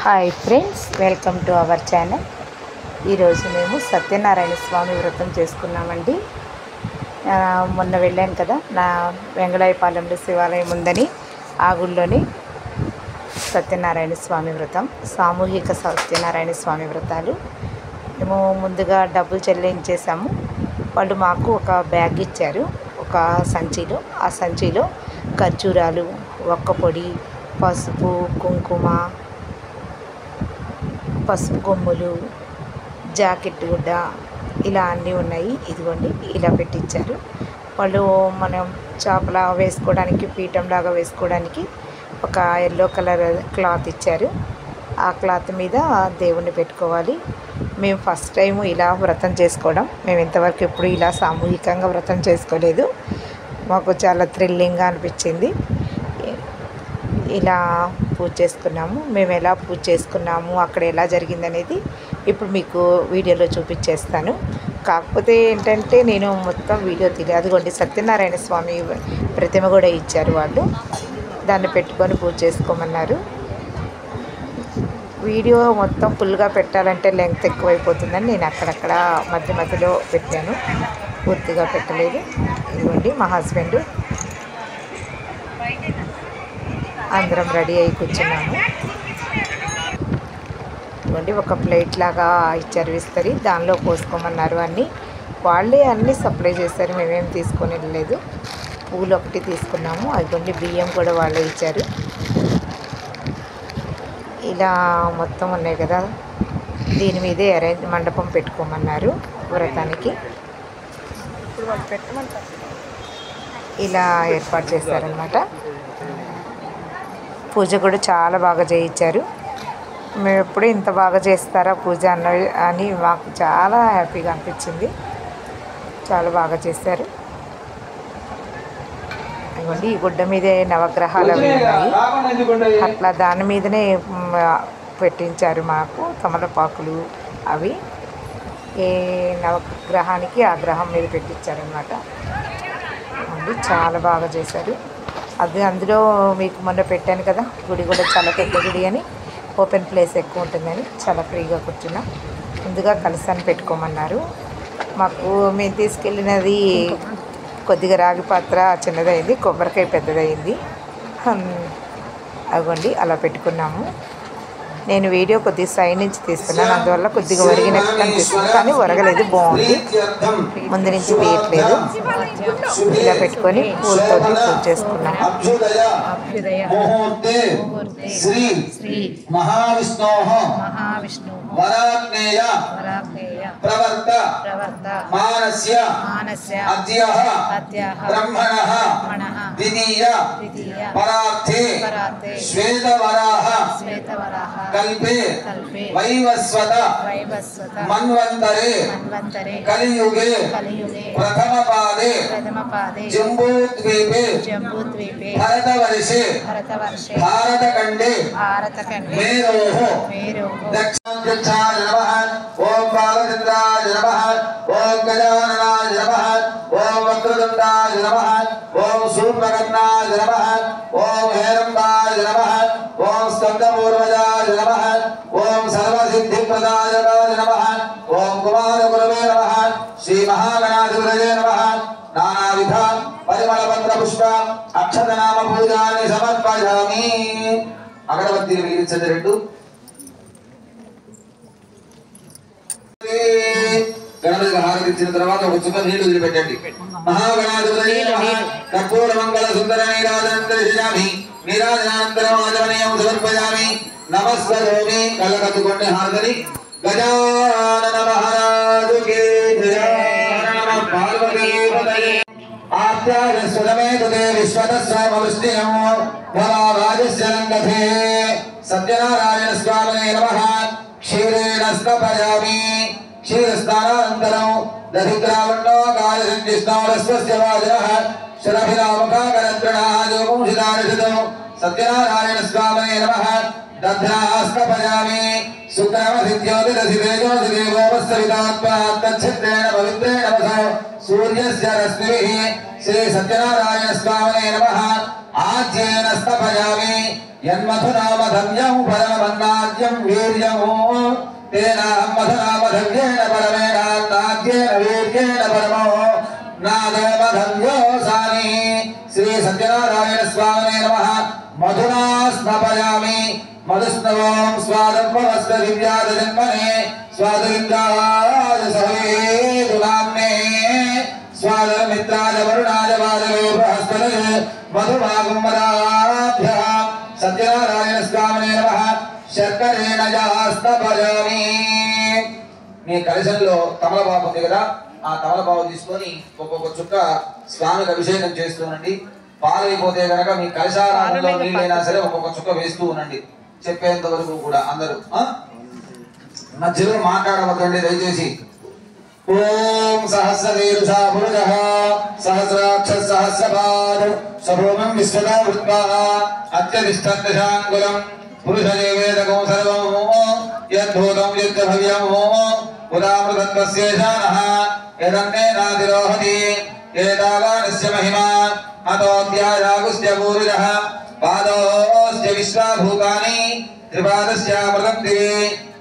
Hi friends, welcome to our channel. ఈరోజు మేము సత్యనారాయణ స్వామి వ్రతం చేసుకున్నామండి. మొన్న వెళ్ళాను కదా, నా వెంగళాయపాలెంలో శివాలయం ఉందని ఆ గుళ్ళోని సత్యనారాయణ స్వామి వ్రతం, సామూహిక సత్యనారాయణ స్వామి వ్రతాలు. మేము ముందుగా డబ్బులు చెల్లించేసాము. వాళ్ళు మాకు ఒక బ్యాగ్ ఇచ్చారు, ఒక సంచిలో. ఆ సంచిలో ఖర్జూరాలు, ఒక్క పొడి, పసుపు, కుంకుమ, పసుపు కొమ్ములు, జాకెట్ గుడ్డ, ఇలా అన్నీ ఉన్నాయి. ఇదిగోండి, ఇలా పెట్టించారు వాళ్ళు. మనం చాపలా వేసుకోవడానికి, పీఠంలాగా వేసుకోవడానికి ఒక ఎల్లో కలర్ క్లాత్ ఇచ్చారు. ఆ క్లాత్ మీద దేవుణ్ణి పెట్టుకోవాలి. మేము ఫస్ట్ టైం ఇలా వ్రతం చేసుకోవడం. మేము ఇంతవరకు ఎప్పుడు ఇలా సామూహికంగా వ్రతం చేసుకోలేదు. మాకు చాలా థ్రిల్లింగ్గా అనిపించింది. ఇలా పూజ చేసుకున్నాము. మేము ఎలా పూజ చేసుకున్నాము, అక్కడ ఎలా జరిగిందనేది ఇప్పుడు మీకు వీడియోలో చూపించేస్తాను. కాకపోతే ఏంటంటే, నేను మొత్తం వీడియో తీయలేదు. అదిగోండి, సత్యనారాయణ స్వామి ప్రతిమ కూడా ఇచ్చారు వాళ్ళు. దాన్ని పెట్టుకొని పూజ చేసుకోమన్నారు. వీడియో మొత్తం ఫుల్గా పెట్టాలంటే లెంగ్త్ ఎక్కువైపోతుందని నేను అక్కడక్కడ మధ్య మధ్యలో పెట్టాను, పూర్తిగా పెట్టలేదు. ఇదిగోండి, మా హస్బెండ్, అందరం రెడీ అయి కూర్చున్నాము. ఇదిగోండి, ఒక ప్లేట్ లాగా ఇచ్చారు విస్తరి, దానిలో పోసుకోమన్నారు. అన్నీ వాళ్ళే అన్నీ సప్లై చేశారు, మేమేం తీసుకొని వెళ్ళలేదు. పూలు ఒకటి తీసుకున్నాము. అదిగోండి, బియ్యం కూడా వాళ్ళే ఇచ్చారు. ఇలా మొత్తం ఉన్నాయి కదా, దీని మీదే మండపం పెట్టుకోమన్నారు వ్రతానికి. ఇలా ఏర్పాటు చేశారనమాట. పూజ కూడా చాలా బాగా చేయించారు. మేము ఎప్పుడూ ఇంత బాగా చేస్తారా పూజ అని మాకు చాలా హ్యాపీగా అనిపించింది. చాలా బాగా చేశారు. ఇవ్వండి, ఈ గుడ్డ మీదే నవగ్రహాలు అవి ఉన్నాయి. అట్లా దాని మీదనే పెట్టించారు మాకు తమలపాకులు అవి. ఏ నవగ్రహానికి ఆ గ్రహం మీద పెట్టించారనమాట. చాలా బాగా చేశారు. అది అందులో మీకు మొన్న పెట్టాను కదా, గుడి కూడా చాలా పెద్ద గుడి అని, ఓపెన్ ప్లేస్ ఎక్కువ ఉంటుందని చాలా ఫ్రీగా కూర్చున్నాం. ముందుగా కలశాన్ని పెట్టుకోమన్నారు. మాకు మేము తీసుకెళ్ళినది కొద్దిగా రాగి పాత్ర చిన్నదైంది, కొబ్బరికాయ పెద్దదైంది. అవ్వండి, అలా పెట్టుకున్నాము. నేను వీడియో కొద్దిగా సైడ్ నుంచి తీస్తున్నాను, అందువల్ల కొద్దిగా ఒరిగినట్టు అనిపిస్తుంది, కానీ ఒరగలేదు, బాగుంది. ముందు నుంచి తీయట్లేదు. ఇలా పెట్టుకొని పూలతోటి పూజ చేసుకున్నాము. कल्पे वैवस्वत मन्वन्तरे कलियुगे प्रथम पादे जम्बूद्वीपे भरतवर्षे भारतखण्डे मेरोः दक्षिणाय नमः। ओम बालचन्द्राय नमः। ओम गजाननाय नमः। ओम वक्रतुण्डाय नमः। ओम सूर्पकर्णाय नमः। ओम हेरम्बाय नमः। ओम स्कन्दपूर्वजाय नमः। ओम सर्वसिद्धिप्रदायकाय नमः। ओम कुमारगुरवे नमः। श्री महागणाधिपतये नमः। नानाविध परिमलपत्रपुष्प अक्षतनाम पूजानि समर्पयामि। अगरबत्तिनि వెలిగించండి రెండు. గణపతికి హారతి ఇచ్చిన తర్వాత ఒక చుక్క నీళ్లు వదిలిపెట్టండి. మహాగణాధిపతయే నమః. కర్పూర మంగళ సుందర నీరాజనం దర్శయామి. నీరాజనానంతరం ఆచమనీయం సమర్పయామి. నమస్కరోమి. కళ్ళకత్తుకోండి హారతిని. గజానన మహారాజుకి జయ. నమః పార్వతీపతయే. ఆప్యాయ సురమేతుతే విశ్వతస్వామవృష్టియం భవారాజస్య రంగధే. సత్యనారాయణ స్వామినే నమః. క్షీరేణ స్నపయామి. क्षीरस्नानानन्तरं दधिग्रावण्णो कालसञ्जिष्णावस्वस्य वाजनः शरभिरामकाकरत्रणाजोमुषिदानिषितो सत्यनारायणस्वामिने नमः। दध्नास्कपयामि. सुक्रमसिद्ध्योतिरसिदेजोसिदेवोपस्सवितात्मात्तच्छिद्रेण पवित्रेण वसो सूर्यस्य रश्मिभिः श्री सत्यनारायणस्वामिने नमः। आज्येन स्तपयामि। యన్మధునామధవ్యం పరమన్నాద్యం వీర్యము తేన మధునామధవ్యేన పరమేణాన్నాద్యేన వీర్యేణ పరమో నాదమధవ్యోసాని. శ్రీ సత్యనారాయణ స్వామినే నమః. మధునా స్నపయామి. మధుస్నవం స్వాదర్భవస్త దివ్యాద జన్మనే స్వాదలింగాయ సహేతునామ్నే స్వాదమిత్రాయ వరుణాయ వాదవే బృహస్పతయే మధుమాగుమరాభ్యః. సత్యనారాయణ స్వామినే నమః. శర్కరేణ యాస్తపయామి. మీ కలశంలో తమలపాకు ఉంది కదా, ఆ తమలపాకు తీసుకొని ఒక్కొక్క చుక్క స్వామికి అభిషేకం చేస్తూ ఉండండి. పాలైపోతే కనుక మీ కలశారాధనలో నీళ్ళైనా సరే ఒక్కొక్క చుక్క వేస్తూ ఉండండి. చెప్పేంత వరకు కూడా అందరూ మధ్యలో మాట్లాడవద్దండి దయచేసి. ఓం సహస్రశీర్షా పురుషః సహస్రాక్ష సహస్రపాద్ సభూమం విశ్వదా వృత్వా అత్యధిష్ఠాంగులం పురుషదేవేదకం సర్వం యద్భూతం యద్భవ్యం ఉదామృతత్వస్యేషానః యదన్నేనాదిరోహతి ఏతావానస్య మహిమా అతోऽధ్యాయాగుస్య పూరుషః పాదోస్య విశ్వాభూతాని త్రిపాదస్యామృతం దివి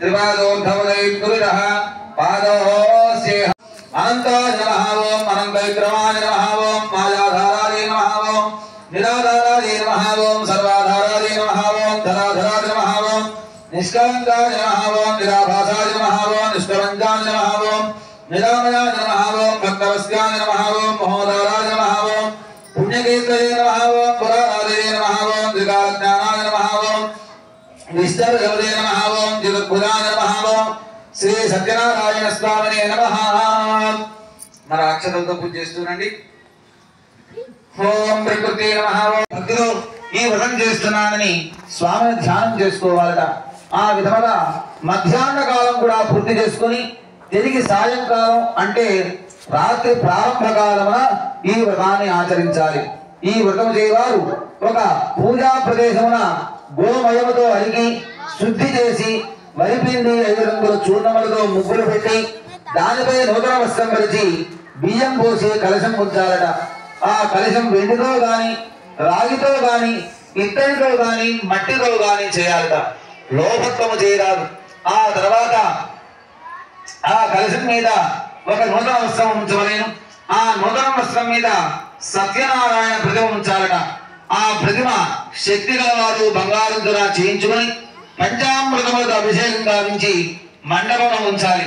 త్రిపాదోర్ధవదైర్పురుషః పాదోస్య అనంతాయ నమః. ఓం అనంత విక్రమాయ నమః. ఓం మాయాధారాయ నమః. ఓం నిరాధారాయ నమః. ఓం సర్వాధారాయ నమః. ఓం ధరాధరాయ నమః. ఓం నిష్కలంకాయ నమః. ఓం నిరాభాసాయ నమః. ఓం నిష్కలంకాయ నమః. ఓం నిరామయాయ నమః. ఓం భక్తవస్యాయ నమః. ఓం మహోదారాయ నమః. ఓం పుణ్యకీర్తయే నమః. ఓం పురాణాదయే నమః. ఓం త్రికాలజ్ఞానాయ నమః. ఓం విష్ణుర్గవదే నమః. ఓం జగద్భుజాయ నమః. ఓం శ్రీ సత్యనారాయణ స్వామినే నమః. మన అక్షతలతో పూజ చేస్తుండండి. ఓం ప్రకృతి నమః. ఓం భక్తులు ఈ వ్రతం చేస్తున్నానని స్వామిని ధ్యానం చేసుకోవాలట. ఆ విధముగా మధ్యాహ్న కాలం కూడా పూర్తి చేసుకొని తిరిగి సాయంకాలం అంటే రాత్రి ప్రారంభ కాలమున ఈ వ్రతాన్ని ఆచరించాలి. ఈ వ్రతం చేయవారు ఒక పూజా ప్రదేశమున గోమయముతో అడిగి శుద్ధి చేసి వరిపిండి 5 రంగుల చూర్ణములతో ముగ్గులు పెట్టి దానిపై నూతన వస్త్రం పరిచి బియ్యం పోసి కలశం ఉంచాలట. ఆ కలశం వెండితో గాని రాగితో గాని ఇత్తడితో గాని మట్టితో గాని చేయాలట. లోభత్వము చేయరాదు. ఆ తర్వాత ఆ కలశం మీద ఒక నూతన వస్త్రం ఉంచవలేను. ఆ నూతన వస్త్రం మీద సత్యనారాయణ ప్రతిమ ఉంచాలట. ఆ ప్రతిమ శక్తి గలవారు బంగారంతో చేయించుకొని పంచామృతములతో అభిషేకం గావించి మండపంలో ఉంచాలి.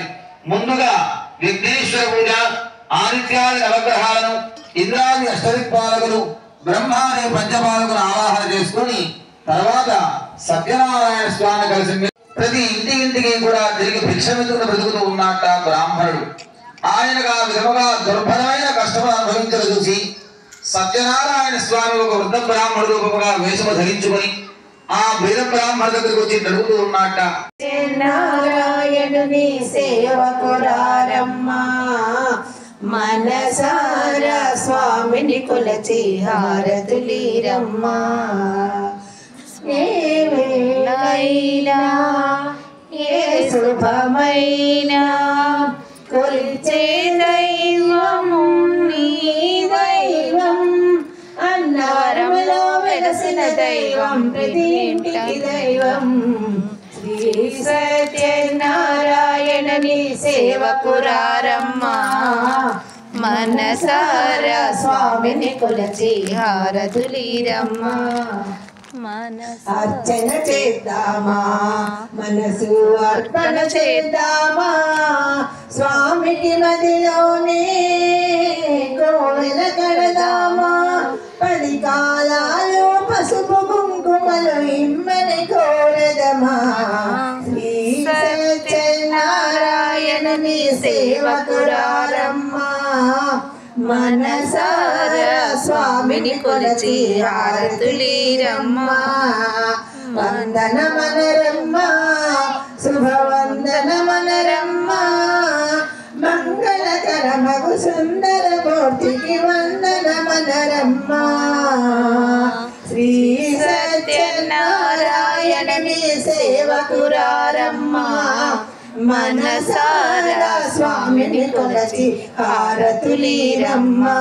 ముందుగా విఘ్నేశ్వర పూజ, ఆదిత్యాది నవగ్రహాలను, ఇంద్రాది అష్టదిక్పాలకులు, బ్రహ్మాది పంచపాలకులను ఆవాహన చేసుకుని తర్వాత సత్యనారాయణ స్వామి కలిసి ప్రతి ఇంటికి కూడా తిరిగి భిక్షమిత్రుడు బ్రతుకుతూ ఉన్నట్ట బ్రాహ్మణుడు. ఆయనకు ఆ విధముగా దుర్భరమైన కష్టములు అనుభవించడం చూసి సత్యనారాయణ స్వామి ఒక వృద్ధ బ్రాహ్మణుడు రూపముగా వేషము ధరించుకొని ఆ వీర బ్రాహ్మణ దగ్గరికి వచ్చి నడుగుతూ ఉన్నట్ట. నారాయణుని సేవకురారమ్మా, మనసారా స్వామిని కొలచి హారతులీరమ్మా. ఏ వేళైనా ఏ శుభమైనా కొలిచే దైవము నీ దైవం, అన్నవరములో వెలసిన దైవం, ప్రతి ఇంటికి దైవం. శ్రీ సత్యనారాయణని సేవకురారమ్మా, మనసారా స్వామిని కొలచి హారతులీరమ్మా. అర్చన చేద్దామా, మనసు అర్పణ చేద్దామా, స్వామికి మదిలోనే కోవెల కడదామా. 10 కాలాలు పసుపు కుంకుమలు ఇమ్మని కోరదమా. శ్రీ సత్యనారాయణని సేవకురారమ్మా, మనసారా స్వామిని కొలచి హారతులీరమ్మా. వందన మనరమ్మా, శుభవందన మనరమ్మా, మంగళకరమగు సుందర మూర్తికి వందన మనరమ్మా. శ్రీ సత్యనారాయణని సేవకురారమ్మా, మనసారా స్వామిని కొలచి హారతులీరమ్మా.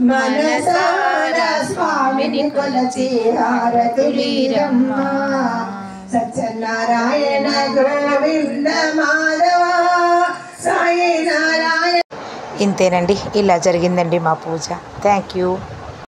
మనసారా స్వామిని కొలచి హారతులీరమ్మ. సత్యనారాయణ గోవింద మాధవ సాయి నారాయణ. ఇంతేనండి, ఇలా జరిగిందండి మా పూజ. Thank you.